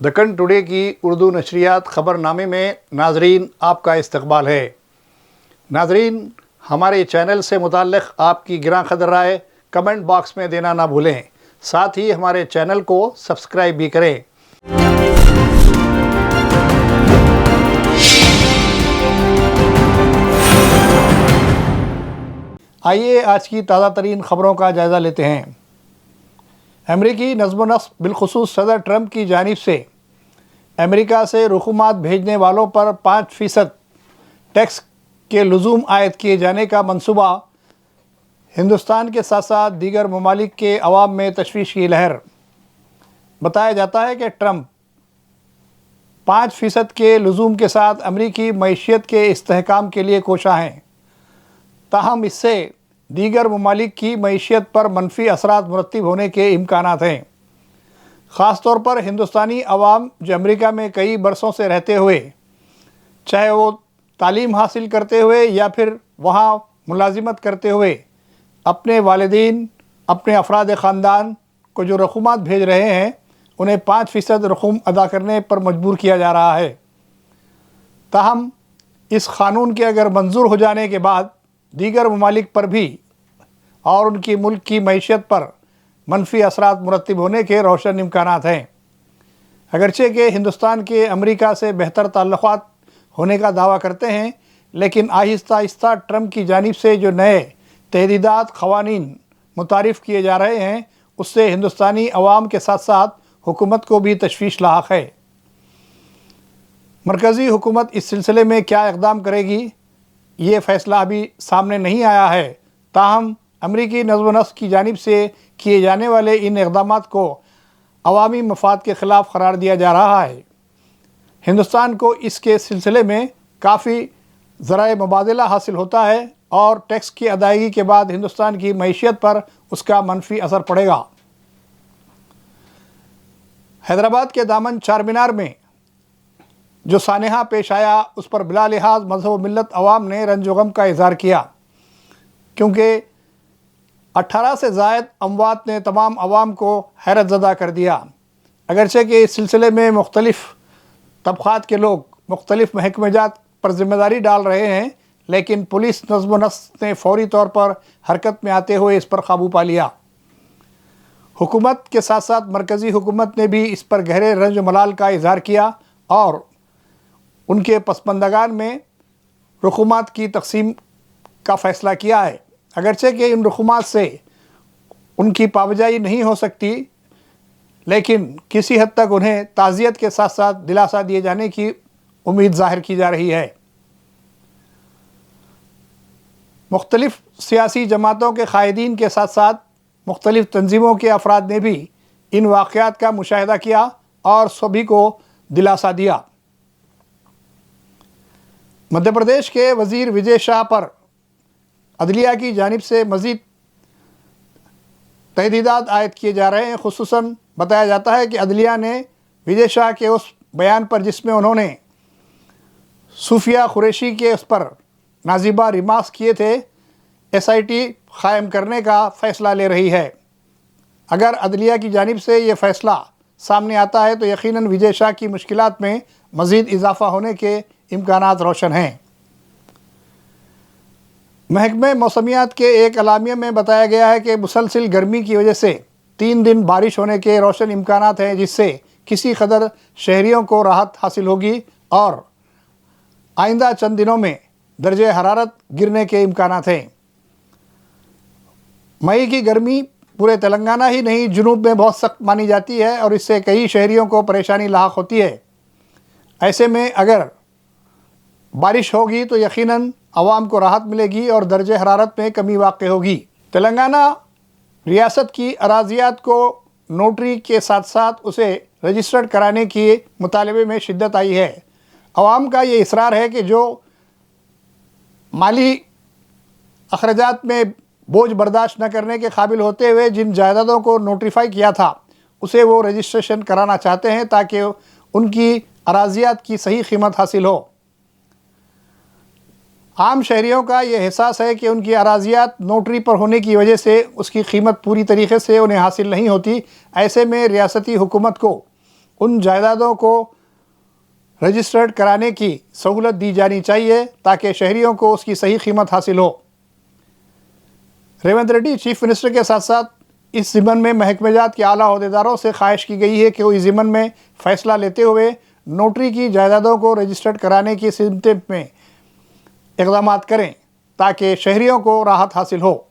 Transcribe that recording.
Deccan today کی اردو نشریات خبر نامے میں ناظرین آپ کا استقبال ہے۔ ناظرین، ہمارے چینل سے متعلق آپ کی گراں قدر رائے کمنٹ باکس میں دینا نہ بھولیں، ساتھ ہی ہمارے چینل کو سبسکرائب بھی کریں۔ آئیے آج کی تازہ ترین خبروں کا جائزہ لیتے ہیں۔ امریکی نظم و نسق بالخصوص صدر ٹرمپ کی جانب سے امریکہ سے رقومات بھیجنے والوں پر 5% ٹیکس کے لزوم عائد کیے جانے کا منصوبہ ہندوستان کے ساتھ ساتھ دیگر ممالک کے عوام میں تشویش کی لہر۔ بتایا جاتا ہے کہ ٹرمپ 5% کے لزوم کے ساتھ امریکی معیشت کے استحکام کے لیے کوشاں ہیں، تاہم اس سے دیگر ممالک کی معیشت پر منفی اثرات مرتب ہونے کے امکانات ہیں، خاص طور پر ہندوستانی عوام جو امریکہ میں کئی برسوں سے رہتے ہوئے، چاہے وہ تعلیم حاصل کرتے ہوئے یا پھر وہاں ملازمت کرتے ہوئے، اپنے والدین، اپنے افراد خاندان کو جو رقومات بھیج رہے ہیں انہیں 5% رقوم ادا کرنے پر مجبور کیا جا رہا ہے۔ تاہم اس قانون کے اگر منظور ہو جانے کے بعد دیگر ممالک پر بھی اور ان کی ملک کی معیشت پر منفی اثرات مرتب ہونے کے روشن امکانات ہیں۔ اگرچہ کہ ہندوستان کے امریکہ سے بہتر تعلقات ہونے کا دعویٰ کرتے ہیں، لیکن آہستہ آہستہ ٹرمپ کی جانب سے جو نئے تحدیدات قوانین متعارف کیے جا رہے ہیں اس سے ہندوستانی عوام کے ساتھ ساتھ حکومت کو بھی تشویش لاحق ہے۔ مرکزی حکومت اس سلسلے میں کیا اقدام کرے گی، یہ فیصلہ ابھی سامنے نہیں آیا ہے، تاہم امریکی نظم و نسق کی جانب سے کیے جانے والے ان اقدامات کو عوامی مفاد کے خلاف قرار دیا جا رہا ہے۔ ہندوستان کو اس کے سلسلے میں کافی ذرائع مبادلہ حاصل ہوتا ہے اور ٹیکس کی ادائیگی کے بعد ہندوستان کی معیشت پر اس کا منفی اثر پڑے گا۔ حیدرآباد کے دامن چار مینار میں جو سانحہ پیش آیا اس پر بلا لحاظ مذہب و ملت عوام نے رنج و غم کا اظہار کیا، کیونکہ 18 سے زائد اموات نے تمام عوام کو حیرت زدہ کر دیا۔ اگرچہ کہ اس سلسلے میں مختلف طبقات کے لوگ مختلف محکمہ جات پر ذمہ داری ڈال رہے ہیں، لیکن پولیس نظم و نسق نے فوری طور پر حرکت میں آتے ہوئے اس پر قابو پا لیا۔ حکومت کے ساتھ ساتھ مرکزی حکومت نے بھی اس پر گہرے رنج و ملال کا اظہار کیا اور ان کے پسماندگان میں رقومات کی تقسیم کا فیصلہ کیا ہے۔ اگرچہ کہ ان رقومات سے ان کی پابجائی نہیں ہو سکتی، لیکن کسی حد تک انہیں تعزیت کے ساتھ ساتھ دلاسا دیے جانے کی امید ظاہر کی جا رہی ہے۔ مختلف سیاسی جماعتوں کے قائدین کے ساتھ ساتھ مختلف تنظیموں کے افراد نے بھی ان واقعات کا مشاہدہ کیا اور سبھی کو دلاسا دیا۔ مدھیہ پردیش کے وزیر وجے شاہ پر عدلیہ کی جانب سے مزید تحدیدات عائد کیے جا رہے ہیں۔ خصوصاً بتایا جاتا ہے کہ عدلیہ نے وجے شاہ کے اس بیان پر جس میں انہوں نے صوفیہ قریشی کے اس پر نازیبہ ریمارکس کیے تھے، SIT قائم کرنے کا فیصلہ لے رہی ہے۔ اگر عدلیہ کی جانب سے یہ فیصلہ سامنے آتا ہے تو یقیناً وجے شاہ کی مشکلات میں مزید اضافہ ہونے کے امکانات روشن ہیں۔ محکمہ موسمیات کے ایک اعلامیہ میں بتایا گیا ہے کہ مسلسل گرمی کی وجہ سے 3 دن بارش ہونے کے روشن امکانات ہیں، جس سے کسی قدر شہریوں کو راحت حاصل ہوگی اور آئندہ چند دنوں میں درجہ حرارت گرنے کے امکانات ہیں۔ مئی کی گرمی پورے تلنگانہ ہی نہیں جنوب میں بہت سخت مانی جاتی ہے اور اس سے کئی شہریوں کو پریشانی لاحق ہوتی ہے۔ ایسے میں اگر بارش ہوگی تو یقیناً عوام کو راحت ملے گی اور درجہ حرارت میں کمی واقع ہوگی۔ تلنگانہ ریاست کی اراضیات کو نوٹری کے ساتھ ساتھ اسے رجسٹرڈ کرانے کے مطالبے میں شدت آئی ہے۔ عوام کا یہ اصرار ہے کہ جو مالی اخراجات میں بوجھ برداشت نہ کرنے کے قابل ہوتے ہوئے جن جائیدادوں کو نوٹریفائی کیا تھا اسے وہ رجسٹریشن کرانا چاہتے ہیں تاکہ ان کی اراضیات کی صحیح قیمت حاصل ہو۔ عام شہریوں کا یہ احساس ہے کہ ان کی اراضیات نوٹری پر ہونے کی وجہ سے اس کی قیمت پوری طریقے سے انہیں حاصل نہیں ہوتی۔ ایسے میں ریاستی حکومت کو ان جائیدادوں کو رجسٹرڈ کرانے کی سہولت دی جانی چاہیے تاکہ شہریوں کو اس کی صحیح قیمت حاصل ہو۔ ریونت ریڈی چیف منسٹر کے ساتھ ساتھ اس ضمن میں محکمہ جات کے اعلیٰ عہدیداروں سے خواہش کی گئی ہے کہ وہ اس ضمن میں فیصلہ لیتے ہوئے نوٹری کی جائیدادوں کو رجسٹرڈ کرانے کی سمت میں اقدامات کریں تاکہ شہریوں کو راحت حاصل ہو۔